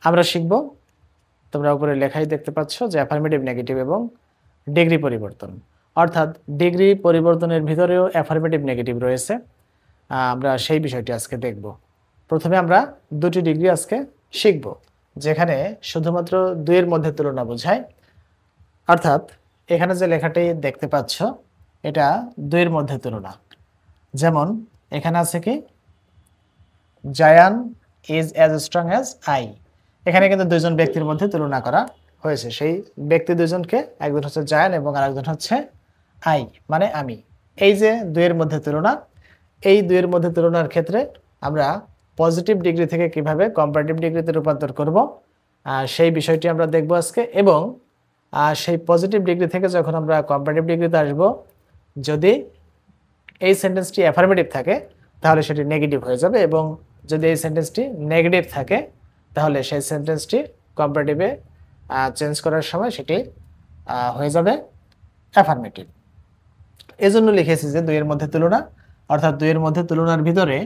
আমরা শিখব, তোমরা উপরে লেখাই দেখতে পাচ্ছ যে অ্যাফার্মেটিভ, নেগেটিভ এবং ডিগ্রি পরিবর্তন। অর্থাৎ ডিগ্রি পরিবর্তনের ভিতরেও অ্যাফার্মেটিভ, নেগেটিভ রয়েছে। আমরা সেই বিষয়টি আজকে দেখব। প্রথমে আমরা দুটি ডিগ্রি আজকে শিখব, যেখানে শুধুমাত্র দুইয়ের মধ্যে তুলনা বোঝায়। অর্থাৎ এখানে যে লেখাটি দেখতে পাচ্ছ এটা দুইয়ের মধ্যে তুলনা। যেমন এখানে আছে কি, Zayan is as strong as I. এখানে কিন্তু দুইজন ব্যক্তির মধ্যে তুলনা করা হয়েছে। সেই ব্যক্তি দুইজনকে, একজন হচ্ছে জায়ান এবং আরেকজন হচ্ছে আই, মানে আমি। এই যে দুইয়ের মধ্যে তুলনা, এই দুইয়ের মধ্যে তুলনার ক্ষেত্রে আমরা পজিটিভ ডিগ্রি থেকে কিভাবে কম্পারেটিভ ডিগ্রিতে রূপান্তর করব সেই বিষয়টি আমরা দেখব আজকে। এবং সেই পজিটিভ ডিগ্রি থেকে যখন আমরা কম্পারেটিভ ডিগ্রিতে আসব, যদি এই সেন্টেন্সটি অ্যাফার্মেটিভ থাকে তাহলে সেটি নেগেটিভ হয়ে যাবে, এবং যদি এই সেন্টেন্সটি নেগেটিভ থাকে তাহলে সেই সেন্টেন্সটি কম্পারেটিভে চেঞ্জ করার সময় সেটি হয়ে যাবে অ্যাফার্মেটিভ। এজন্য লিখেছি যে দুইয়ের মধ্যে তুলনা, অর্থাৎ দুইয়ের মধ্যে তুলনার ভিতরে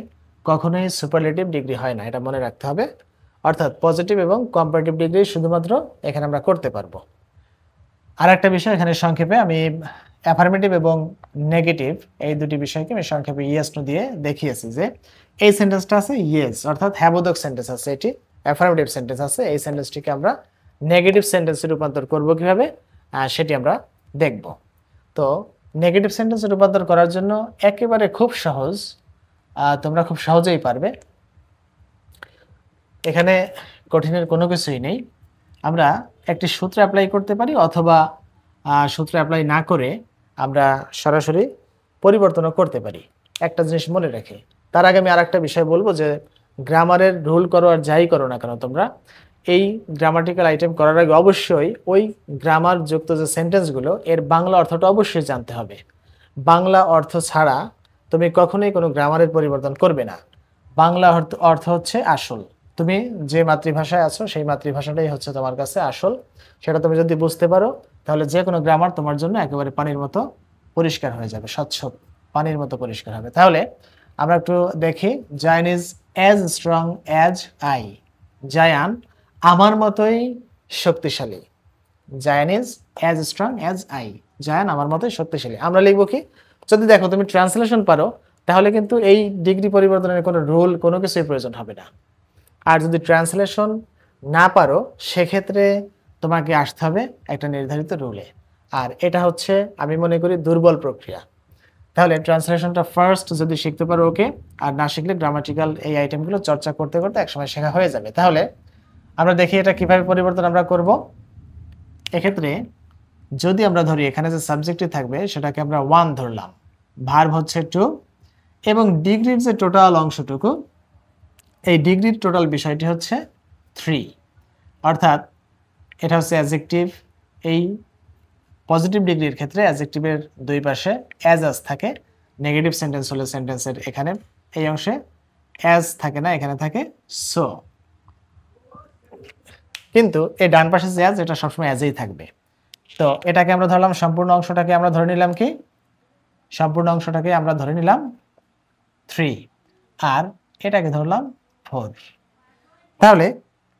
কখনোই সুপারলেটিভ ডিগ্রি হয় না, এটা মনে রাখতে হবে। অর্থাৎ পজিটিভ এবং কম্পারেটিভ ডিগ্রি শুধুমাত্র এখানে আমরা করতে পারবো। আর একটা বিষয় এখানে সংক্ষেপে আমি অ্যাফার্মেটিভ এবং নেগেটিভ এই দুটি বিষয়কে আমি সংক্ষেপে ইয়েস নো দিয়ে দেখিয়েছি যে এই সেন্টেন্সটা আছে ইয়েস, অর্থাৎ হ্যাবোধক সেন্টেন্স আছে, এটি অ্যাফার্মেটিভ সেন্টেন্স আছে। এই সেন্টেন্সটিকে আমরা নেগেটিভ সেন্টেন্সে রূপান্তর করব কিভাবে সেটি আমরা দেখব। তো নেগেটিভ সেন্টেন্সে রূপান্তর করার জন্য একেবারে খুব সহজ, তোমরা খুব সহজেই পারবে। এখানে কঠিনের কোনো কিছুই নেই। আমরা একটি সূত্র অ্যাপ্লাই করতে পারি, অথবা সূত্র অ্যাপ্লাই না করে আমরা সরাসরি পরিবর্তনও করতে পারি। একটা জিনিস মনে রেখে তার আগে আমি আরেকটা বিষয় বলবো যে গ্রামারের রুল করো আর যাই করো না কেন তোমরা, এই গ্রামাটিক্যাল আইটেম করার আগে অবশ্যই ওই গ্রামার যুক্ত যে সেন্টেন্সগুলো এর বাংলা অর্থটা অবশ্যই জানতে হবে। বাংলা অর্থ ছাড়া তুমি কখনোই কোনো গ্রামারের পরিবর্তন করবে না। বাংলা অর্থ হচ্ছে আসল। তুমি যে মাতৃভাষায় আছো সেই মাতৃভাষাটাই হচ্ছে তোমার কাছে আসল। সেটা তুমি যদি বুঝতে পারো তাহলে যে কোনো গ্রামার তোমার জন্য একেবারে পানির মতো পরিষ্কার হয়ে যাবে, স্বচ্ছ পানির মতো পরিষ্কার হবে। তাহলে আমরা একটু দেখি, Zayan is as strong as I. Zayan আমার মতোই শক্তিশালী। Zayan is as strong as I. Zayan আমার মতোই শক্তিশালী। আমরা লিখবো কি, যদি দেখো তুমি ট্রান্সলেশন পারো তাহলে কিন্তু এই ডিগ্রি পরিবর্তনের কোনো রুল কোনো কিছুই প্রয়োজন হবে না। আর যদি ট্রান্সলেশন না পারো সেক্ষেত্রে তোমাকে আসতে হবে একটা নির্ধারিত রুলে। আর এটা হচ্ছে আমি মনে করি দুর্বল প্রক্রিয়া। তাহলে ট্রান্সলেশনটা ফার্স্ট যদি শিখতে পারো ওকে, আর না শিখলে গ্রামাটিক্যাল এই আইটেমগুলো চর্চা করতে করতে একসময় শেখা হয়ে যাবে। তাহলে আমরা দেখি এটা কিভাবে পরিবর্তন আমরা করব। এক্ষেত্রে যদি আমরা ধরি এখানে যে সাবজেক্টটি থাকবে সেটাকে আমরা 1 ধরলাম, ভার্ব হচ্ছে 2, এবং ডিগ্রির যে টোটাল অংশটুকু, এই ডিগ্রির টোটাল বিষয়টি হচ্ছে 3। অর্থাৎ এটা হচ্ছে অ্যাডজেক্টিভ। এই পজিটিভ ডিগ্রির ক্ষেত্রে অ্যাডজেক্টিভের দুই পাশে অ্যাজ আস থাকে। নেগেটিভ সেন্টেন্স হলে সেন্টেন্সের এখানে এই অংশে অ্যাজ থাকে না, এখানে থাকে সো। কিন্তু এই ডান পাশে যে অ্যাজ, এটা সবসময় অ্যাজেই থাকবে। তো এটাকে আমরা ধরলাম, সম্পূর্ণ অংশটাকে আমরা ধরে নিলাম কি, সম্পূর্ণ অংশটাকে আমরা ধরে নিলাম 3, আর এটাকে ধরলাম 4। তাহলে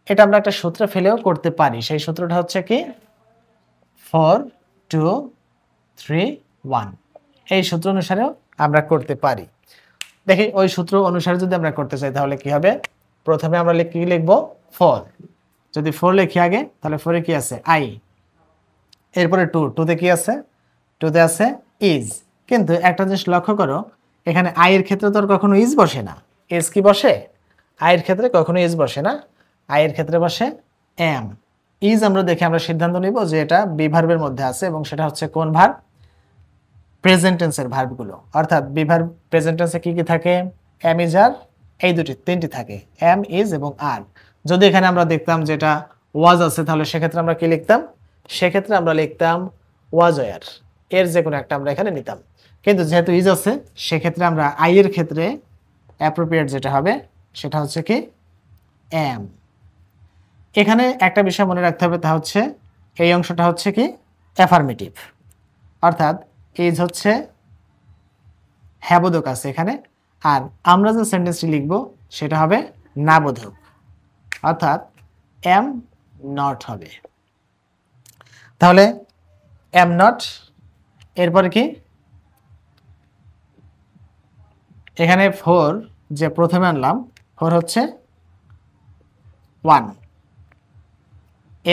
এটা আমরা একটা সূত্র ফেলেও করতে পারি। সেই সূত্রটা হচ্ছে কি, 4 2 3 1। এই সূত্র অনুসারেও আমরা করতে পারি। দেখি ওই সূত্র অনুসারে যদি আমরা করতে চাই তাহলে কি হবে। প্রথমে আমরা কি লিখব, 4। যদি 4 লিখি আগে তাহলে 4 এ কি আছে, আই। এরপরে 2, 2 তে কি আছে, 2 তে আছে ইজ। কিন্তু একটা জিনিস লক্ষ্য করো, এখানে আই এর ক্ষেত্রে তো আর কখনো ইজ বসে না। ইজ কি বসে, আই এর ক্ষেত্রে কখনো ইজ বসে না, আই এর ক্ষেত্রে বসে এম। ইজ আমরা দেখে আমরা সিদ্ধান্ত নিব যে এটা বি ভার্বের মধ্যে আছে, এবং সেটা হচ্ছে কোন ভার্ব, প্রেজেন্ট টেন্সের ভার্বগুলো। অর্থাৎ বি ভার্ব প্রেজেন্ট টেন্সে কি কি থাকে, এম ইজ আর, এই তিনটি থাকে, এম ইজ এবং আর। যদি এখানে আমরা দেখতাম যেটা ওয়াজ আছে তাহলে সেক্ষেত্রে আমরা কি লিখতাম, সেক্ষেত্রে আমরা লিখতাম ওয়াজ ওয়ার, এর যে কোনো একটা আমরা এখানে নিতাম। কিন্তু যেহেতু ইজ আছে সেক্ষেত্রে আমরা আই এর ক্ষেত্রে অ্যাপ্রোপ্রিয়েট যেটা হবে সেটা হচ্ছে কি এম। এখানে একটা বিষয় মনে রাখতে হবে, তা হচ্ছে এই অংশটা হচ্ছে কি অ্যাফার্মেটিভ। অর্থাৎ ইজ হচ্ছে হ্যাবোধক আছে এখানে, আর আমরা যে সেন্টেন্সটি লিখব সেটা হবে নাবোধক। অর্থাৎ এম নট হবে। তাহলে এম নট, এরপরে কি এখানে 4 যে প্রথমে আনলাম 4 হচ্ছে 1,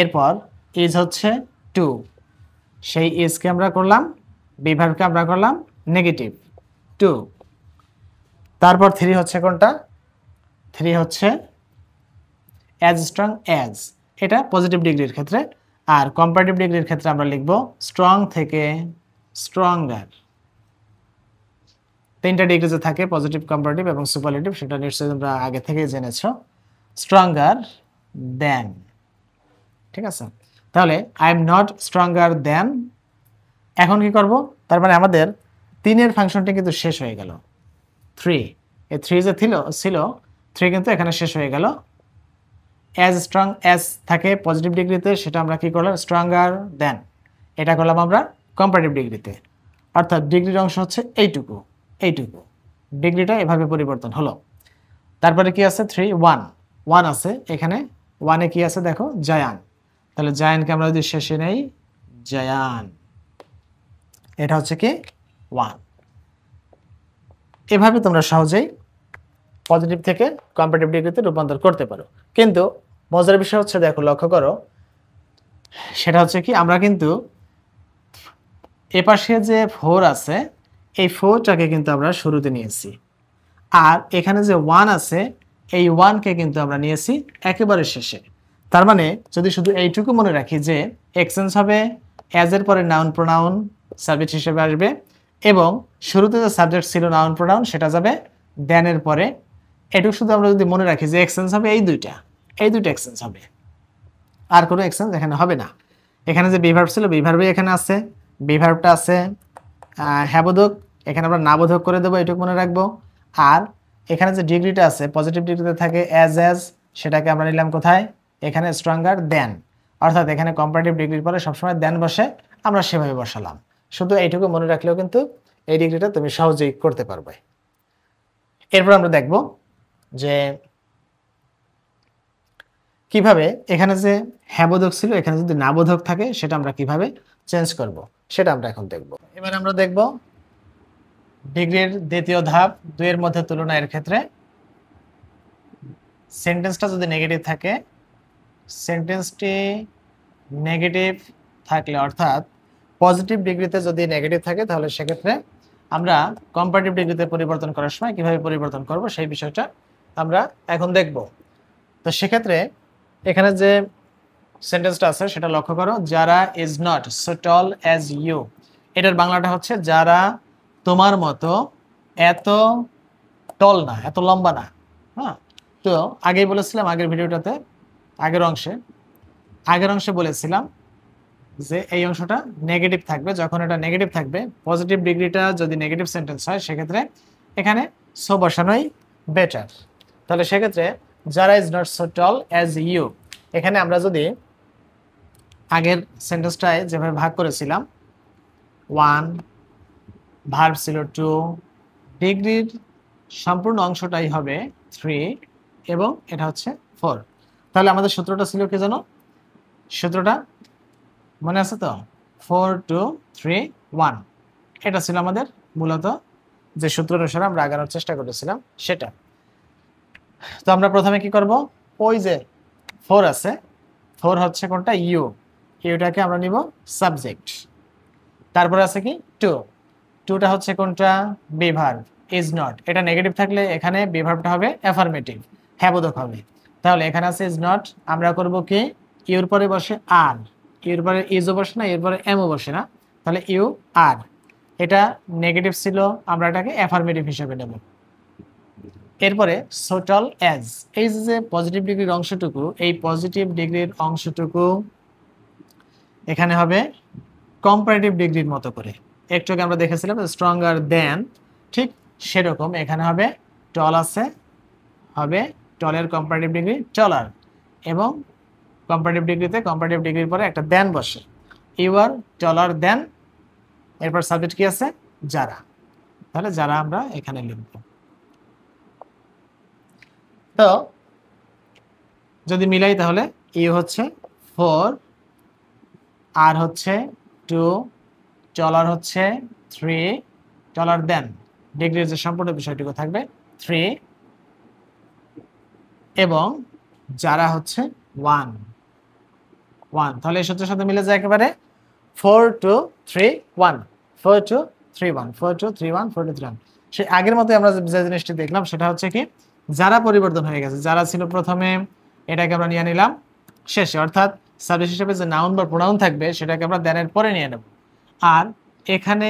এরপর ইজ হচ্ছে 2, সেই ইজকে আমরা করলাম বিভার্বকে আমরা করলাম নেগেটিভ 2, তারপর 3 হচ্ছে কোনটা, 3 হচ্ছে অ্যাজ স্ট্রং অ্যাজ, এটা পজিটিভ ডিগ্রির ক্ষেত্রে। আর কম্পারেটিভ ডিগ্রির ক্ষেত্রে আমরা লিখব স্ট্রং থেকে স্ট্রঙ্গার। 3টা ডিগ্রিতে থাকে পজিটিভ, কম্পারেটিভ এবং সুপারলেটিভ, সেটা নিশ্চয়ই তোমরা আগে থেকেই জেনেছো। স্ট্রঙ্গার দেন, ঠিক আছে। তাহলে I am not stronger than. এখন কি করব, তার মানে আমাদের 3-এর ফাংশনটি কিন্তু শেষ হয়ে গেল। 3, এই 3 যে ছিল 3 কিন্তু এখানে শেষ হয়ে গেল। অ্যাজ স্ট্রং অ্যাজ থাকে পজিটিভ ডিগ্রিতে, সেটা আমরা কি করলাম স্ট্রঙ্গার দেন, এটা করলাম আমরা কম্পারেটিভ ডিগ্রিতে। অর্থাৎ ডিগ্রির অংশ হচ্ছে এইটুকু, ডিগ্রিটা এভাবে পরিবর্তন হলো। তারপরে কি আছে 3 1 আছে এখানে, 1-এ কি আছে দেখো জায়ান, তাহলে জায়ানকে আমরা যদি শেষে নেই জায়ান, এটা হচ্ছে কি 1। এভাবে তোমরা সহজেই পজিটিভ থেকে কম্পারেটিভ ডিগ্রিতে রূপান্তর করতে পারো। কিন্তু মজার বিষয় হচ্ছে দেখো, লক্ষ্য করো, সেটা হচ্ছে কি আমরা কিন্তু এপাশে যে 4 আছে এই 4টাকে কিন্তু আমরা শুরুতে নিয়েছি, আর এখানে যে 1 আছে এই 1কে কিন্তু আমরা নিয়েছি একেবারে শেষে। তার মানে যদি শুধু এইটুকু মনে রাখি যে এক্সচেঞ্জ হবে অ্যাজ এর পরে নাউন প্রোনাউন সাবজেক্ট হিসেবে আসবে, এবং শুরুতে যে সাবজেক্ট ছিল নাউন প্রোনাউন সেটা যাবে দেন এর পরে। এটুকু শুধু আমরা যদি মনে রাখি যে এক্সচেঞ্জ হবে এই দুইটা এক্সচেঞ্জ হবে, আর কোনো এক্সচেঞ্জ এখানে হবে না। এখানে যে বিভার্ব ছিল বিভার্বই এখানে আছে, বিভার্বটা আছে হ্যাবোধক, এখানে আমরা নাবোধক করে দেবো, এটুকু মনে রাখবো। আর এখানে যে ডিগ্রিটা আছে পজিটিভ ডিগ্রিতে থাকে অ্যাজ, সেটাকে আমরা নিলাম কোথায়, এখানে স্ট্রঙ্গার দেন, অর্থাৎ এখানে কম্পারেটিভ ডিগ্রির পরে সবসময় দেন বসে, আমরা সেভাবে বসালাম। শুধু এইটুকু মনে রাখলেও কিন্তু এই ডিগ্রিটা তুমি সহজেই করতে পারবে। এরপর আমরা দেখব যে কিভাবে এখানে যে হ্যাবোধক ছিল এখানে যদি নাবোধক থাকে সেটা আমরা কিভাবে চেঞ্জ করব, সেটা আমরা এখন দেখব। এবার আমরা দেখব ডিগ্রির দ্বিতীয় ধাপ 2-এর মধ্যে তুলনা। এর ক্ষেত্রে সেন্টেন্সটা যদি নেগেটিভ থাকে, সেন্টেন্সটি নেগেটিভ থাকলে অর্থাৎ পজিটিভ ডিগ্রিতে যদি নেগেটিভ থাকে তাহলে সেক্ষেত্রে আমরা কম্পারেটিভ ডিগ্রিতে পরিবর্তন করার সময় কিভাবে পরিবর্তন করব সেই বিষয়টা আমরা এখন দেখব। তো সেক্ষেত্রে এখানে যে সেন্টেন্সটা আছে সেটা লক্ষ্য করো, যারা is not so tall as you, এটার বাংলাটা হচ্ছে যারা তোমার মতো এত টল না, এত লম্বা না। হ্যাঁ, তো আগেই বলেছিলাম আগের ভিডিওটাতে, আগের অংশে বলেছিলাম যে এই অংশটা নেগেটিভ থাকবে। যখন এটা নেগেটিভ থাকবে, পজিটিভ ডিগ্রিটা যদি নেগেটিভ সেন্টেন্স হয় সেক্ষেত্রে এখানে সো বসানোই বেটার। তাহলে সেক্ষেত্রে যারা is not so tall as you, এখানে আমরা যদি আগের সেন্টেন্সটায় যেভাবে ভাগ করেছিলাম 1, ভার্ব ছিল 2, ডিগ্রির সম্পূর্ণ অংশটাই হবে 3 এবং এটা হচ্ছে 4। তাহলে আমাদের সূত্রটা ছিল কি জানো, সূত্রটা মনে আছে তো, 4 2 3 1, এটা ছিল আমাদের মূলত যে সূত্র অনুসারে আমরা আগানোর চেষ্টা করেছিলাম সেটা। তো আমরা প্রথমে কি করব, ওই যে 4 আছে, 4 হচ্ছে কোনটা ইউ, ইউটাকে আমরা নিব সাবজেক্ট। তারপরে আছে কি 2, 2টা হচ্ছে কোনটা বিভার্ব ইজ নট, এটা নেগেটিভ থাকলে এখানে বিভার্বটা হবে অ্যাফার্মেটিভ, হ্যাবোধক হবে। তাহলে এখানে আছে ইজ নট, আমরা করব কি ইউর পরে বসে আর, ইউর পরে ইজও বসে না, এর পরে এমও বসে না, তাহলে ইউ আর, এটা নেগেটিভ ছিল আমরা এটাকে অ্যাফার্মেটিভ হিসেবে নেব। এরপরে সোটাল অ্যাজ, এই যে পজিটিভ ডিগ্রির অংশটুকু, এই পজিটিভ ডিগ্রির অংশটুকু এখানে হবে কম্পারেটিভ ডিগ্রির মতো করে। একটু আগে আমরা দেখেছিলাম স্ট্রঙ্গার দেন, ঠিক সেরকম এখানে হবে টল আছে, হবে টলের কম্পারেটিভ ডিগ্রি টলার, এবং কম্পারেটিভ ডিগ্রিতে কম্পারেটিভ ডিগ্রির পরে একটা দেন বসে, ইউ আর টলার দেন, এরপর সাবজেক্ট কি আছে যারা, তাহলে যারা আমরা এখানে লিখব। তো যদি মিলাই তাহলে ইউ হচ্ছে 4, আর হচ্ছে 2, চলার হচ্ছে 3, চলার দেন ডিগ্রির যে সম্পূর্ণ বিষয়টুকু থাকবে 3, এবং যারা হচ্ছে 1, তাহলে এই সূত্রের সাথে মিলে যায় একেবারে 4 2 3 1, 4 2 3 1, 4 2 3 1, 4 2 3 1। সেই আগের মতো আমরা যে জিনিসটি দেখলাম সেটা হচ্ছে কি, যারা পরিবর্তন হয়ে গেছে, যারা ছিল প্রথমে এটাকে আমরা নিয়ে নিলাম শেষে, অর্থাৎ সাবজেক্ট হিসেবে যে নাউন বা প্রোনাউন থাকবে সেটাকে আমরা দেনের পরে নিয়ে নেব। আর এখানে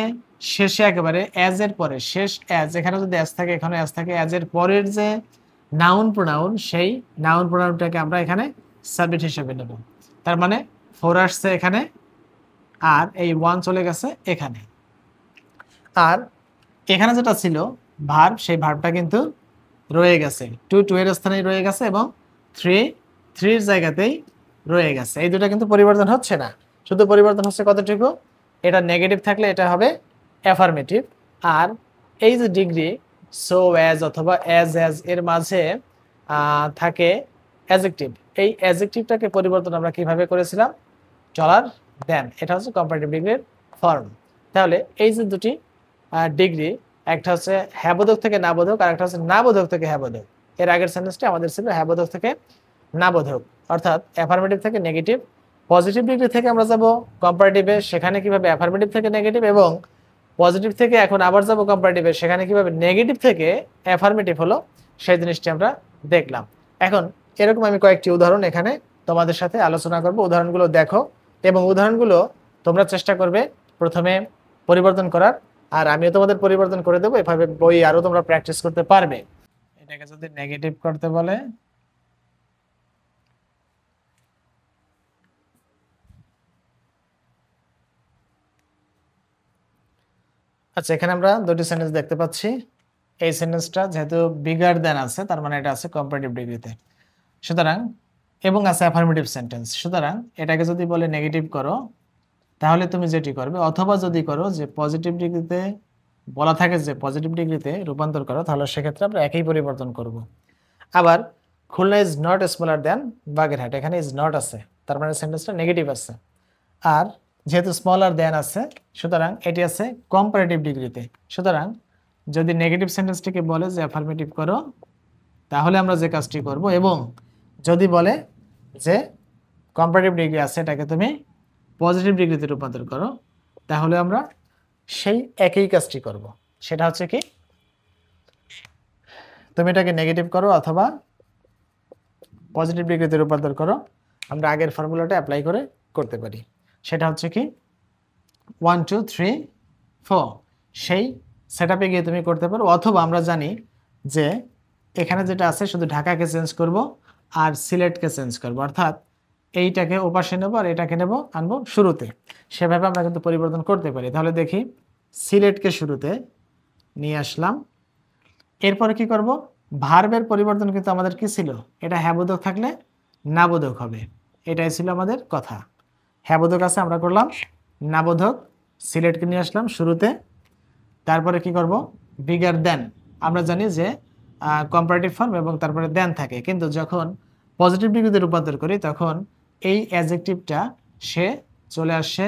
শেষে একেবারে অ্যাজ এর পরে, শেষ অ্যাজ, এখানে যদি অ্যাজ থাকে এখানে অ্যাজ থাকে, অ্যাজ এর পরের যে নাউন প্রোনাউন সেই নাউন প্রোনাউনটাকে আমরা এখানে সাবজেক্ট হিসেবে নেব। তার মানে 4 আসছে এখানে, আর এই 1 চলে গেছে এখানে। আর এখানে যেটা ছিল ভার্ব, সেই ভার্বটা কিন্তু রয়ে গেছে, 2 এর স্থানেই রয়ে গেছে, এবং 3 এর জায়গাতেই রয়ে গেছে। এই দুটো কিন্তু পরিবর্তন হচ্ছে না, শুধু পরিবর্তন হচ্ছে কতটুকু, এটা নেগেটিভ থাকলে এটা হবে অ্যাফার্মেটিভ, আর এই যে ডিগ্রি সো অ্যাজ অথবা অ্যাজ এর মাঝে থাকে অ্যাডজেক্টিভ। এই অ্যাডজেক্টিভটাকে পরিবর্তন আমরা কিভাবে করেছিলাম, চলার দেন, এটা হচ্ছে কম্পারেটিভ ডিগ্রির ফর্ম। তাহলে এই যে দুটি ডিগ্রি, একটা হচ্ছে হ্যাবোধক থেকে নাবোধক, আর একটা হচ্ছে নাবোধক থেকে হ্যাবোধক। এর আগের সেন্টেন্সটি আমাদের ছিল হ্যাবোধক থেকে নাবোধক, অর্থাৎ অ্যাফার্মেটিভ থেকে নেগেটিভ। পজিটিভ ডিগ্রি থেকে আমরা যাব কম্পারেটিভে, সেখানে কিভাবে অ্যাফার্মেটিভ থেকে নেগেটিভ, এবং পজিটিভ থেকে এখন আবার যাব কম্পারেটিভে, সেখানে কিভাবে নেগেটিভ থেকে অ্যাফার্মেটিভ হলো, সেই জিনিসটি আমরা দেখলাম। এখন এরকম আমি কয়েকটি উদাহরণ এখানে তোমাদের সাথে আলোচনা করব, উদাহরণগুলো দেখো, এবং উদাহরণগুলো তোমরা চেষ্টা করবে প্রথমে পরিবর্তন করার, আর আমিও তোমাদের পরিবর্তন করে দেবো, এভাবে বই আরো তোমরা প্র্যাকটিস করতে পারবে। এটাকে যদি নেগেটিভ করতে বলে, আচ্ছা এখানে আমরা দুটি সেন্টেন্স দেখতে পাচ্ছি। এই সেন্টেন্সটা যেহেতু বিগার দেন আছে, তার মানে এটা আছে কম্পারেটিভ ডিগ্রিতে, সুতরাং, এবং আছে অ্যাফার্মেটিভ সেন্টেন্স, সুতরাং এটাকে যদি বলে নেগেটিভ করো, তাহলে তুমি যেটি করবে, অথবা যদি করো যে পজিটিভ ডিগ্রিতে বলা থাকে যে পজিটিভ ডিগ্রিতে রূপান্তর করো, তাহলে সেক্ষেত্রে আমরা একই পরিবর্তন করব। আবার খুলনা ইজ নট স্মলার দেন বাগেরহাট, এখানে ইজ নট আছে, তার মানে সেন্টেন্সটা নেগেটিভ আছে। আর যেহেতু স্মলার দেন আছে, সুতরাং এটি আছে কম্পারেটিভ ডিগ্রিতে, সুতরাং যদি নেগেটিভ সেন্টেন্সটিকে বলে যে অ্যাফার্মেটিভ করো, তাহলে আমরা যে কাজটি করব, এবং যদি বলে যে কম্পারেটিভ ডিগ্রি আছে এটাকে তুমি পজিটিভ ডিগ্রিতে রূপান্তর করো, তাহলে আমরা সেই একই কাজটি করব। সেটা হচ্ছে কি, তুমি এটাকে নেগেটিভ করো অথবা পজিটিভ ডিগ্রিতে রূপান্তর করো, আমরা আগের ফর্মুলাটা অ্যাপ্লাই করে করতে পারি। সেটা হচ্ছে কি 1 2 3 4, সেই সেটআপে গিয়ে তুমি করতে পারো, অথবা আমরা জানি যে এখানে যেটা আছে শুধু ঢাকাকে চেঞ্জ করব আর সিলেটকে চেঞ্জ করব, অর্থাৎ এইটাকে ওপাশে নেব আর এটাকে নেব আনবো শুরুতে, সেভাবে আমরা কিন্তু পরিবর্তন করতে পারি। তাহলে দেখি, সিলেটকে শুরুতে নিয়ে আসলাম, এরপরে কি করব, ভার্বের পরিবর্তন কিন্তু আমাদের কি ছিল, এটা হ্যাবোধক থাকলে নাবোধক হবে, এটাই ছিল আমাদের কথা। হ্যাবোধক আছে, আমরা করলাম নাবোধক, সিলেটকে নিয়ে আসলাম শুরুতে, তারপরে কি করব, বিগার দেন, আমরা জানি যে কম্পারেটিভ ফর্ম এবং তারপরে দেন থাকে, কিন্তু যখন পজিটিভ ডিগ্রিতে রূপান্তর করি তখন এই অ্যাডজেক্টিভটা সে চলে আসে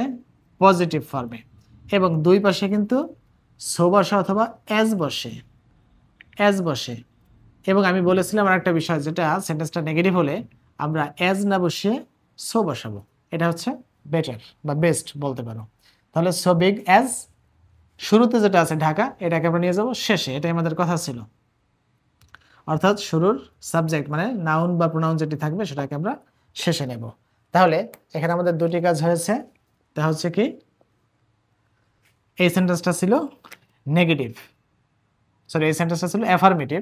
পজিটিভ ফর্মে, এবং দুই পাশে কিন্তু সো বসে অথবা অ্যাজ বসে। এবং আমি বলেছিলাম আর একটা বিষয়, যেটা সেন্টেন্সটা নেগেটিভ হলে আমরা অ্যাজ না বসিয়ে সো বসাবো, এটা হচ্ছে বেটার বা বেস্ট বলতে পারো। তাহলে সো বিগ অ্যাজ, শুরুতে যেটা আছে ঢাকা, এটাকে আমরা নিয়ে যাব শেষে, এটাই আমাদের কথা ছিল, অর্থাৎ শুরুর সাবজেক্ট মানে নাউন বা প্রোনাউন যেটি থাকবে সেটাকে আমরা শেষে নেব। তাহলে এখানে আমাদের দুটি কাজ হয়েছে, তা হচ্ছে কি, এই সেন্টেন্সটা ছিল নেগেটিভ, সরি এই সেন্টেন্সটা ছিল অ্যাফার্মেটিভ।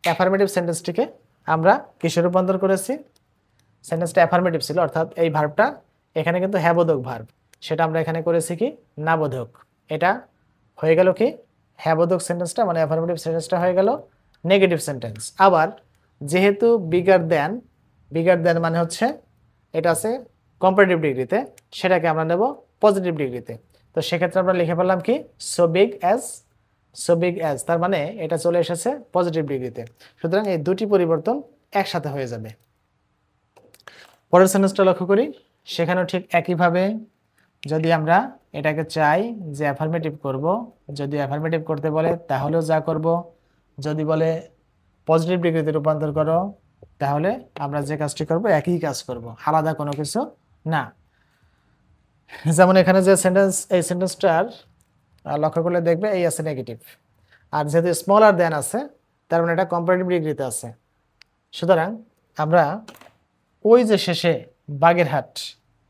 অ্যাফার্মেটিভ সেন্টেন্সটিকে আমরা কিসে রূপান্তর করেছি, সেন্টেন্সটা অ্যাফার্মেটিভ ছিল, অর্থাৎ এই ভার্বটা এখানে কিন্তু হ্যাবোধক ভার্ব, সেটা আমরা এখানে করেছি কি নাবোধক। এটা হয়ে গেল কি হ্যাবোধক সেন্টেন্সটা, মানে অ্যাফার্মেটিভ সেন্টেন্সটা হয়ে গেল নেগেটিভ সেন্টেন্স। আবার যেহেতু বিগার দেন মানে হচ্ছে এটা আছে কম্পারেটিভ ডিগ্রিতে, সেটাকে আমরা নেব পজিটিভ ডিগ্রিতে, তো সেক্ষেত্রে আমরা লিখে ফেললাম কি সো বিগ অ্যাজ, তার মানে এটা চলে এসেছে পজিটিভ ডিগ্রিতে। সুতরাং এই দুটি পরিবর্তন একসাথে হয়ে যাবে। পরের সেন্টেন্সটা লক্ষ্য করি, সেখানেও ঠিক একইভাবে যদি আমরা এটাকে চাই যে অ্যাফার্মেটিভ করব, যদি অ্যাফার্মেটিভ করতে বলে তাহলেও যা করব, যদি বলে পজিটিভ ডিগ্রিতে রূপান্তর করো তাহলে আমরা যে কাজটি করব একই কাজ করব, আলাদা কোনো কিছু না। যেমন এখানে যে সেন্টেন্স, এই সেন্টেন্সটার লক্ষ্য করলে দেখবে এই আছে নেগেটিভ, আর যেহেতু স্মলার দেন আছে তার মানে এটা কম্পারেটিভ ডিগ্রিতে আছে। সুতরাং আমরা ওই যে শেষে বাগেরহাট,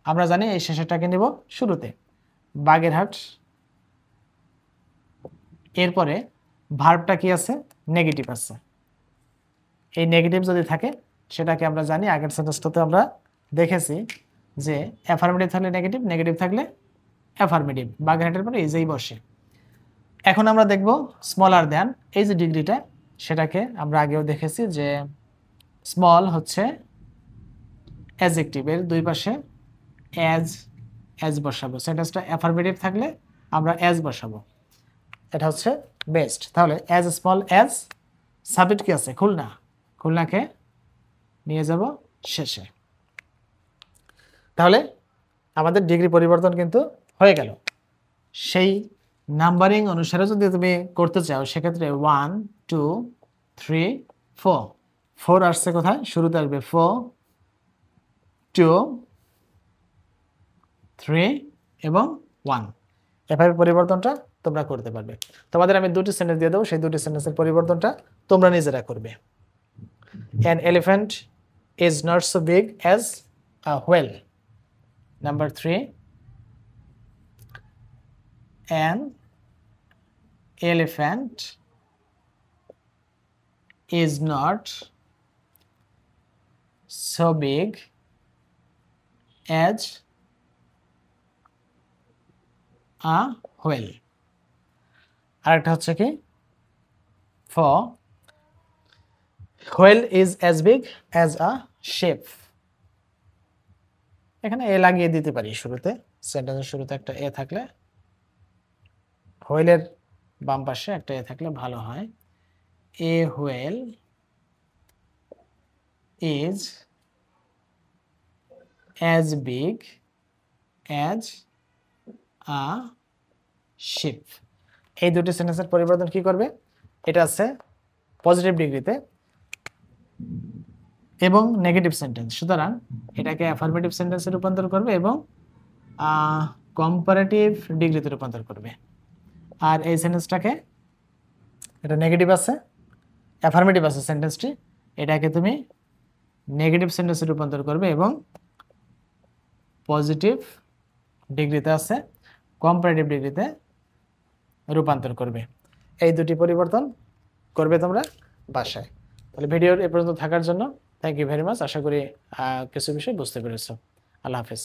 আমরা জানি এই শেষেরটাকে নিব শুরুতে, বাগেরহাট, এরপরে ভার্বটা কি আছে, নেগেটিভ আছে। এই নেগেটিভ যদি থাকে সেটাকে আমরা জানি, আগের সেন্টেন্সটাতে আমরা দেখেছি যে অ্যাফার্মেটিভ থাকলে নেগেটিভ, নেগেটিভ থাকলে অ্যাফার্মেটিভ, বাগেরহাটের পরে ইজেই বসে। এখন আমরা দেখব স্মলার দ্যান, এই যে ডিগ্রিটা সেটাকে আমরা আগেও দেখেছি যে স্মল হচ্ছে অ্যাডজেক্টিভের দুই পাশে অ্যাজ বসাবো। সেন্টেন্সটা অ্যাফার্মেটিভ থাকলে আমরা অ্যাজ বসাবো, এটা হচ্ছে বেস্ট। তাহলে অ্যাজ স্মল অ্যাজ, সাবজেক্ট কি আছে খুলনা, খুলনাকে নিয়ে যাব শেষে। তাহলে আমাদের ডিগ্রি পরিবর্তন কিন্তু হয়ে গেল। সেই নাম্বারিং অনুসারে যদি তুমি করতে চাও সেক্ষেত্রে 1 2 3 4, 4 আসছে কোথায়, শুরুতে আসবে 4 2 3 এবং 1, এভাবে পরিবর্তনটা তোমরা করতে পারবে। তোমাদের আমি দুটি সেন্টেন্স দিয়ে দেবো, সেই দুটি সেন্টেন্সের পরিবর্তনটা তোমরা নিজেরা করবে। An elephant is not so big as a whale. Number 3, an elephant is not so big as a whale. আরেকটা হচ্ছে কি, for whale is as big as a ship. এখানে এ লাগিয়ে দিতে পারি শুরুতে, সেন্টেন্সের শুরুতে একটা এ থাকলে, হোয়েলের বাম পাশে একটা এ থাকলে ভালো হয়। A whale is as big as a ship. এই দুটি সেন্টেন্সের পরিবর্তন কি করবে, এটা আছে পজিটিভ ডিগ্রিতে এবং নেগেটিভ সেন্টেন্স, সুতরাং এটাকে অ্যাফার্মেটিভ সেন্টেন্সে রূপান্তর করবে এবং কম্পারেটিভ ডিগ্রিতে রূপান্তর করবে। আর এই সেন্টেন্সটাকে, এটা নেগেটিভ আছে, অ্যাফার্মেটিভ আছে সেন্টেন্সটি, এটাকে তুমি নেগেটিভ সেন্টেন্সে রূপান্তর করবে এবং পজিটিভ ডিগ্রিতে আছে, কম্পারেটিভ ডিগ্রিতে রূপান্তর করবে। এই দুটি পরিবর্তন করবে তোমরা বাসায়। তাহলে ভিডিওর এ পর্যন্ত থাকার জন্য থ্যাংক ইউ ভেরি মাচ। আশা করি কিছু বিষয় বুঝতে পেরেছো। আল্লাহ হাফেজ।